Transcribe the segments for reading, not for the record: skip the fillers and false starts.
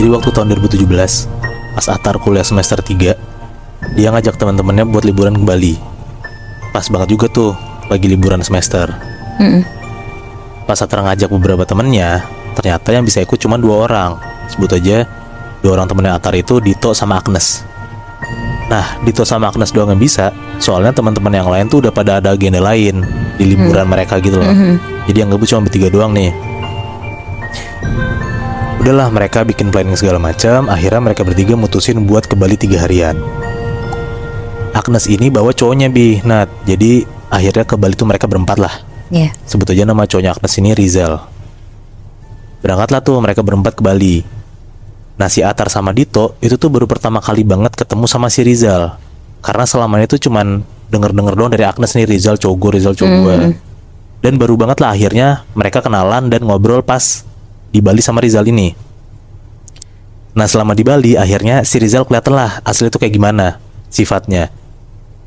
Jadi waktu tahun 2017, pas Atar kuliah semester 3, dia ngajak teman-temannya buat liburan ke Bali. Pas banget juga tuh, lagi liburan semester. Pas Atar ngajak beberapa temennya, ternyata yang bisa ikut cuma 2 orang. Sebut aja 2 orang temennya Atar itu Dito sama Agnes. Nah, Dito sama Agnes doang yang bisa, soalnya teman-teman yang lain tuh udah pada ada agenda lain di liburan mereka gitu loh. Jadi yang gabut cuma bertiga doang nih. Udahlah, mereka bikin planning segala macam. Akhirnya mereka bertiga mutusin buat ke Bali 3 harian. Agnes ini bawa cowoknya Nat. Jadi akhirnya ke Bali tuh mereka berempat lah. Sebut aja nama cowoknya Agnes ini Rizal. Berangkatlah tuh mereka berempat ke Bali. Nah, si Atar sama Dito itu tuh baru pertama kali banget ketemu sama si Rizal. Karena selama itu cuman denger-denger doang dari Agnes nih, Rizal cowok gue. Dan baru banget lah akhirnya mereka kenalan dan ngobrol pas di Bali sama Rizal ini. Nah, selama di Bali akhirnya si Rizal kelihatan lah asli tuh kayak gimana sifatnya.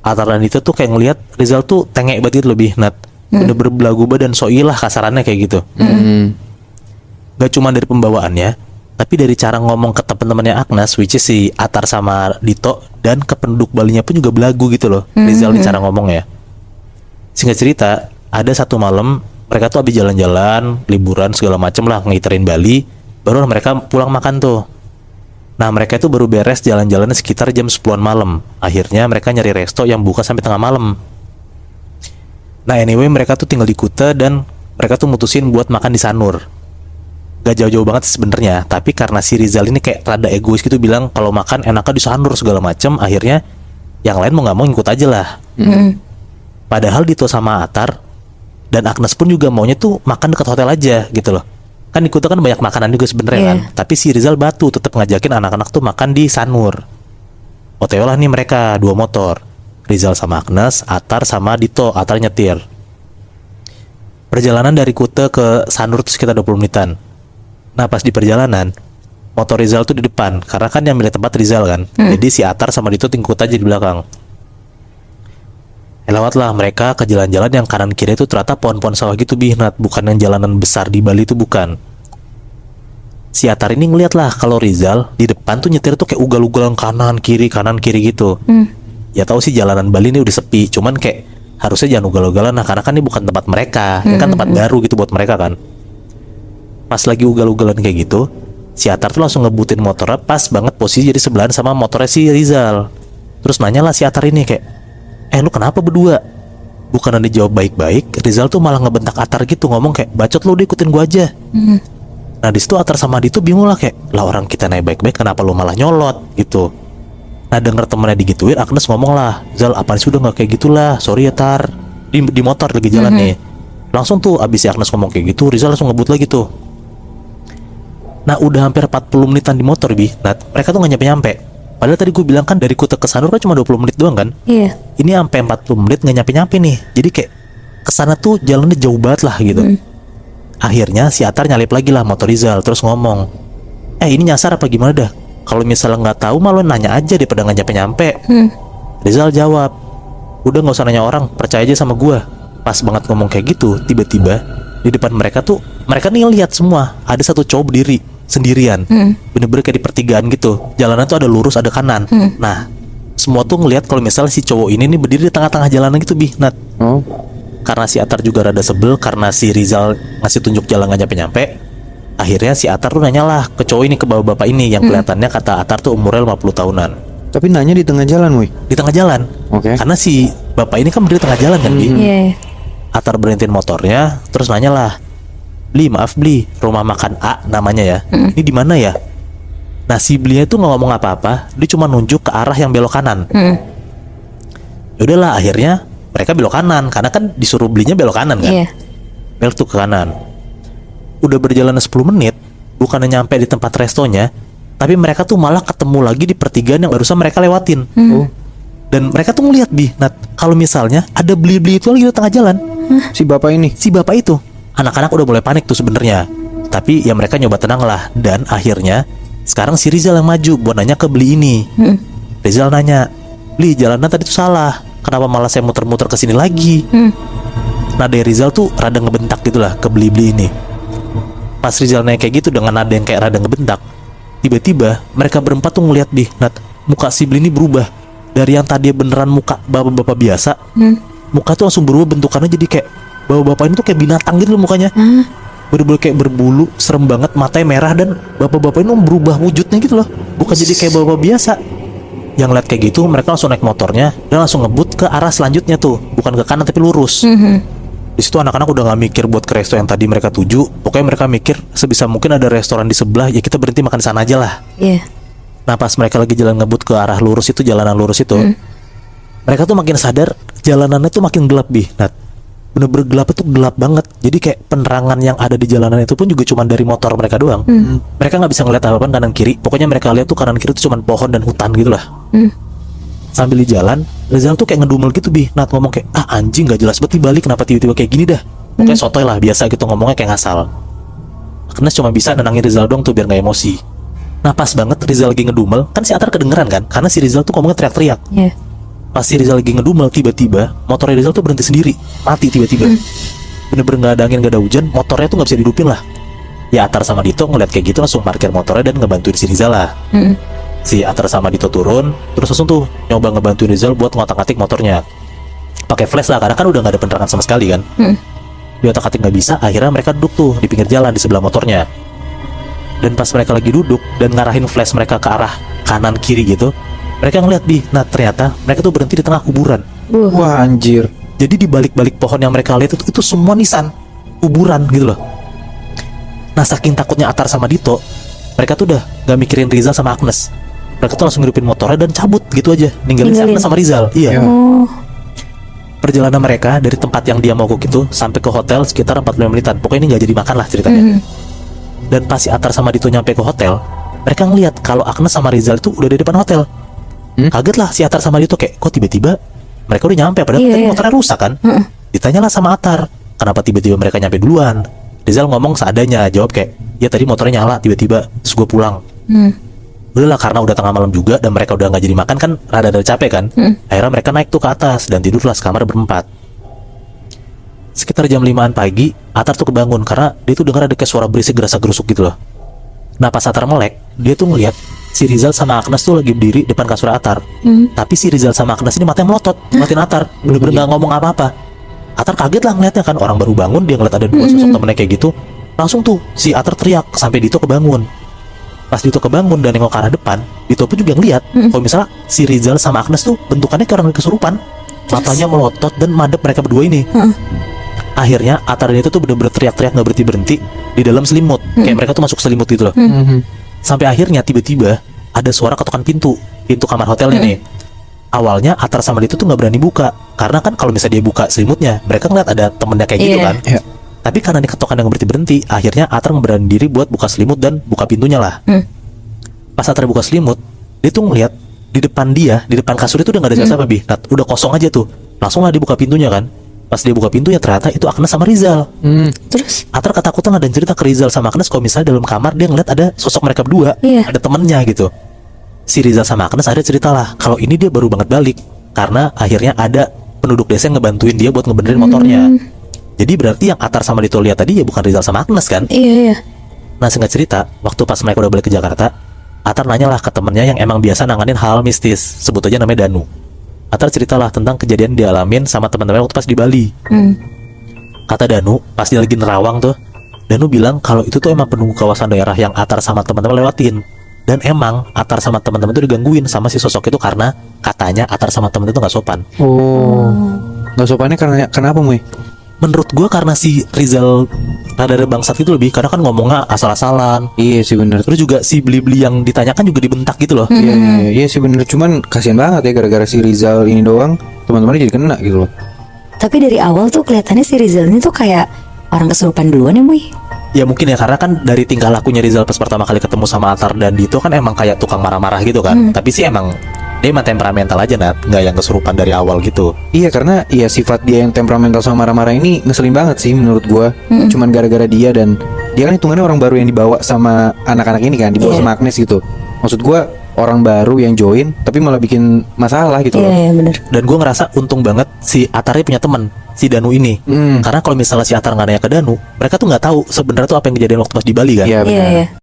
Atar dan Dito tuh kayak ngelihat Rizal tuh tengek banget lebih Nat. Bener-bener belagu badan soi lah kasarannya kayak gitu. Gak cuma dari pembawaannya, tapi dari cara ngomong ke temen-temennya Agnes, which is si Atar sama Dito, dan ke penduduk Balinya pun juga belagu gitu loh. Rizal nih cara ngomongnya. Singkat cerita, ada satu malam mereka tuh habis jalan-jalan, liburan segala macem lah, ngiterin Bali. Baru mereka pulang makan tuh. Nah, mereka itu baru beres jalan-jalannya sekitar jam 10-an malam. Akhirnya mereka nyari resto yang buka sampai tengah malam. Nah, anyway, mereka tuh tinggal di Kuta dan mereka tuh mutusin buat makan di Sanur. Gak jauh-jauh banget sebenarnya, tapi karena si Rizal ini kayak rada egois gitu, bilang kalau makan enaknya di Sanur segala macem. Akhirnya yang lain mau gak mau ngikut aja lah. Padahal Dito sama Atar dan Agnes pun juga maunya tuh makan dekat hotel aja gitu loh. Kan di Kuta kan banyak makanan juga sebenarnya kan. Tapi si Rizal batu tetap ngajakin anak-anak tuh makan di Sanur. OTW lah nih mereka 2 motor. Rizal sama Agnes, Atar sama Dito. Atar nyetir. Perjalanan dari Kuta ke Sanur tuh sekitar 20 menitan. Nah, pas di perjalanan motor Rizal tuh di depan, karena kan yang milih tempat Rizal kan. Jadi si Atar sama Dito tingkut aja di belakang. Lewatlah mereka ke jalan-jalan yang kanan kiri itu ternyata pohon-pohon sawah gitu Nat. Bukan yang jalanan besar di Bali itu, bukan. Si Atar ini ngeliat lah kalau Rizal di depan tuh nyetir tuh kayak ugal-ugalan kanan kiri gitu. Ya tahu sih jalanan Bali ini udah sepi, cuman kayak harusnya jangan ugal-ugalan lah, karena kan ini bukan tempat mereka. Ini kan tempat baru gitu buat mereka kan. Pas lagi ugal-ugalan kayak gitu, si Atar tuh langsung ngebutin motornya pas banget posisi jadi sebelahan sama motornya si Rizal. Terus nanya lah si Atar ini kayak, lu kenapa berdua? Bukan ada jawab baik-baik, Rizal tuh malah ngebentak Atar gitu, ngomong kayak, bacot lu, udah ikutin gua aja. Nah, disitu Atar sama Dito bingung lah kayak, lah orang kita naik baik-baik kenapa lu malah nyolot gitu. Nah, denger temennya digituin, Agnes ngomong lah, Zal, apaan sih, udah gak kayak gitulah, sorry ya Tar. Di motor lagi jalan nih. Langsung tuh abis si Agnes ngomong kayak gitu, Rizal langsung ngebut lagi tuh. Nah, udah hampir 40 menitan di motor Nah, mereka tuh gak nyampe-nyampe. Padahal tadi gue bilang kan dari Kuta ke Sanur kan cuma 20 menit doang kan. Iya. Ini sampai 40 menit gak nyampe-nyampe nih. Jadi kayak kesana tuh jalannya jauh banget lah gitu. Akhirnya si Atar nyalip lagi lah motor Rizal, terus ngomong, ini nyasar apa gimana dah? Kalau misalnya gak tahu malu nanya aja daripada gak nyampe-nyampe. Rizal jawab, udah gak usah nanya orang, percaya aja sama gue. Pas banget ngomong kayak gitu, tiba-tiba di depan mereka tuh, mereka nih lihat semua ada satu cowok berdiri sendirian, bener-bener kayak di pertigaan gitu. Jalanan tuh ada lurus, ada kanan. Nah, semua tuh ngelihat kalau misalnya si cowok ini nih berdiri di tengah-tengah jalanan gitu Nat. Karena si Atar juga rada sebel karena si Rizal ngasih tunjuk jalan gak nyampe-nyampe. Akhirnya si Atar tuh nanya lah ke cowok ini, ke bapak-bapak ini yang kelihatannya kata Atar tuh umurnya 50 tahunan. Tapi nanya di tengah jalan, woi. Di tengah jalan. Karena si bapak ini kan berdiri di tengah jalan kan, Atar berhentiin motornya, terus nanya lah, maaf Bli, rumah makan A namanya ya. Ini di mana ya? Nah, si Bli itu nggak ngomong apa-apa, dia cuma nunjuk ke arah yang belok kanan. Yaudahlah, akhirnya mereka belok kanan karena kan disuruh belinya belok kanan kan. Belok tuh ke kanan. Udah berjalan 10 menit, bukannya nyampe di tempat restonya, tapi mereka tuh malah ketemu lagi di pertigaan yang barusan mereka lewatin. Dan mereka tuh ngeliat Nat, kalau misalnya ada Bli itu lagi di tengah jalan. Si bapak ini, si bapak itu. Anak-anak udah mulai panik tuh sebenarnya. Tapi ya mereka nyoba tenang lah. Dan akhirnya sekarang si Rizal yang maju buat nanya ke Bli ini. Rizal nanya, Bli, jalanan tadi tuh salah, kenapa malah saya muter-muter ke sini lagi? Nah, dari Rizal tuh rada ngebentak gitu lah ke Bli ini. Pas Rizal nanya kayak gitu dengan nada yang kayak rada ngebentak, tiba-tiba mereka berempat tuh ngeliat Bi, Nat, muka si Bli ini berubah. Dari yang tadi beneran muka bapak-bapak biasa, muka tuh langsung berubah bentukannya jadi kayak bapak-bapak ini tuh kayak binatang gitu loh mukanya. Bener-bener kayak berbulu, serem banget, matanya merah, dan bapak-bapak ini berubah wujudnya gitu loh. Bukan jadi kayak bapak biasa. Yang lihat kayak gitu, mereka langsung naik motornya dan langsung ngebut ke arah selanjutnya tuh, bukan ke kanan tapi lurus. Di situ anak-anak udah gak mikir buat ke resto yang tadi mereka tuju. Pokoknya mereka mikir sebisa mungkin ada restoran di sebelah, ya kita berhenti makan di sana aja lah. Nah pas mereka lagi jalan ngebut ke arah lurus itu, jalanan lurus itu, mereka tuh makin sadar jalanannya tuh makin gelap Bi, Nat. Bener-bener gelap, itu gelap banget. Jadi kayak penerangan yang ada di jalanan itu pun juga cuma dari motor mereka doang. Mereka nggak bisa ngeliat apa-apa kanan kiri. Pokoknya mereka lihat tuh kanan kiri tuh cuma pohon dan hutan gitu lah. Sambil di jalan, Rizal tuh kayak ngedumel gitu Bi, Nat, ngomong kayak, anjing gak jelas banget balik, kenapa tiba-tiba kayak gini dah. Pokoknya sotoy lah, biasa gitu ngomongnya kayak ngasal. Agnes cuma bisa nenangin Rizal dong tuh biar gak emosi. Nah pas banget Rizal lagi ngedumel, kan si Atar kedengeran kan, karena si Rizal tuh ngomongnya teriak-teriak. Pas si Rizal lagi ngedumel, tiba-tiba motornya Rizal tuh berhenti sendiri, mati tiba-tiba. Bener-bener gak ada angin, gak ada hujan, motornya tuh gak bisa dihidupin lah. Ya Atar sama Dito ngeliat kayak gitu langsung parkir motornya dan ngebantuin si Rizal lah. Si Atar sama Dito turun, terus langsung tuh nyoba ngebantuin Rizal buat ngotak-ngatik motornya. Pakai flash lah, karena kan udah gak ada penerangan sama sekali kan. Di otak-atik gak bisa, akhirnya mereka duduk tuh di pinggir jalan di sebelah motornya. Dan pas mereka lagi duduk dan ngarahin flash mereka ke arah kanan kiri gitu, mereka ngeliat Bi, nah ternyata mereka tuh berhenti di tengah kuburan. Wah anjir. Jadi di balik-balik pohon yang mereka lihat itu semua nisan kuburan gitu loh. Nah saking takutnya Atar sama Dito, mereka tuh udah gak mikirin Rizal sama Agnes. Mereka tuh langsung ngidupin motornya dan cabut gitu aja, ninggalin si Agnes sama Rizal. Iya. Perjalanan mereka dari tempat yang dia mogok itu sampai ke hotel sekitar 45 menitan. Pokoknya ini gak jadi makan lah ceritanya. Dan pas si Atar sama Dito nyampe ke hotel, mereka ngeliat kalau Agnes sama Rizal itu udah di depan hotel. Kaget lah si Atar sama Dito kayak, kok tiba-tiba mereka udah nyampe, padahal tadi motornya rusak kan. Ditanyalah sama Atar, kenapa tiba-tiba mereka nyampe duluan. Rizal ngomong seadanya, jawab kayak, ya tadi motornya nyala tiba-tiba, terus gue pulang. Udahlah karena udah tengah malam juga dan mereka udah gak jadi makan kan, rada capek kan. Akhirnya mereka naik tuh ke atas dan tidurlah sekamar berempat. Sekitar jam 5-an pagi, Atar tuh kebangun karena dia tuh dengar ada kayak suara berisik gerasa-gerusuk gitu loh. Nah pas Atar melek, dia tuh ngeliat si Rizal sama Agnes tuh lagi berdiri depan kasur Atar. Tapi si Rizal sama Agnes ini matanya melotot, ngeliatin Atar, bener-bener gak ngomong apa-apa. Atar kaget lah ngeliatnya kan, orang baru bangun dia ngeliat ada dua sosok temennya kayak gitu. Langsung tuh si Atar teriak sampai Dito kebangun. Pas Dito kebangun dan nengok ke arah depan, Dito pun juga ngeliat kalau misalnya si Rizal sama Agnes tuh bentukannya kayak orang kesurupan. Matanya melotot dan madep mereka berdua ini. Akhirnya Atar dan itu tuh bener-bener teriak-teriak gak berhenti-berhenti di dalam selimut. Kayak mereka tuh masuk selimut gitu loh. Sampai akhirnya tiba-tiba ada suara ketukan pintu kamar hotelnya nih. Awalnya Atar sama Dito tuh gak berani buka, karena kan kalau misalnya dia buka selimutnya, mereka ngeliat ada temennya kayak gitu kan. Tapi karena diketukan yang berhenti-berhenti, akhirnya Atar ngeberani diri buat buka selimut dan buka pintunya lah. Pas Atar buka selimut, dia tuh ngeliat di depan dia, di depan kasur itu udah gak ada siapa-siapa Bi. Nah, udah kosong aja tuh. Langsung lah dia buka pintunya kan. Pas dia buka pintunya ternyata itu Agnes sama Rizal. Terus Atar ketakutan dan cerita ke Rizal sama Agnes kalau misalnya dalam kamar dia ngeliat ada sosok mereka berdua, ada temennya gitu. Si Rizal sama Agnes ada cerita lah kalau ini dia baru banget balik karena akhirnya ada penduduk desa yang ngebantuin dia buat ngebenerin motornya. Jadi berarti yang Atar sama Dito lihat tadi ya bukan Rizal sama Agnes kan? Iya. Nah singkat cerita, waktu pas mereka udah balik ke Jakarta, Atar nanyalah ke temennya yang emang biasa nanganin hal mistis, sebut aja namanya Danu. Atar ceritalah tentang kejadian dialamin sama teman-teman waktu pas di Bali. Kata Danu, pas dia lagi nerawang tuh, Danu bilang kalau itu tuh emang penunggu kawasan daerah yang Atar sama teman-teman lewatin. Dan emang Atar sama teman-teman tuh digangguin sama si sosok itu karena katanya Atar sama teman itu nggak sopan. Nggak sopannya karena kenapa Moy? Menurut gua karena si Rizal rada bangsat gitu lebih, karena kan ngomongnya asal-asalan. Iya sih bener. Terus juga si beli-beli yang ditanyakan juga dibentak gitu loh. Iya sih bener. Cuman kasihan banget ya gara-gara si Rizal ini doang teman-temannya jadi kena gitu loh. Tapi dari awal tuh kelihatannya si Rizal ini tuh kayak orang kesurupan duluan ya Moy. Ya mungkin ya karena kan dari tingkah lakunya Rizal pas pertama kali ketemu sama Atar dan Dito kan emang kayak tukang marah-marah gitu kan. Tapi sih emang dia emang temperamental aja Nat, nggak yang kesurupan dari awal gitu. Iya karena ya sifat dia yang temperamental sama marah-marah ini ngeselin banget sih menurut gua. Cuman gara-gara dia dan dia kan hitungannya orang baru yang dibawa sama anak-anak ini kan, dibawa sama Agnes gitu. Maksud gua orang baru yang join tapi malah bikin masalah gitu loh. Iya bener. Dan gue ngerasa untung banget si Atarnya punya teman, si Danu ini. Karena kalau misalnya si Atar nggak nanya ke Danu, mereka tuh nggak tahu sebenarnya tuh apa yang kejadian waktu pas di Bali kan. Iya benar. Iya.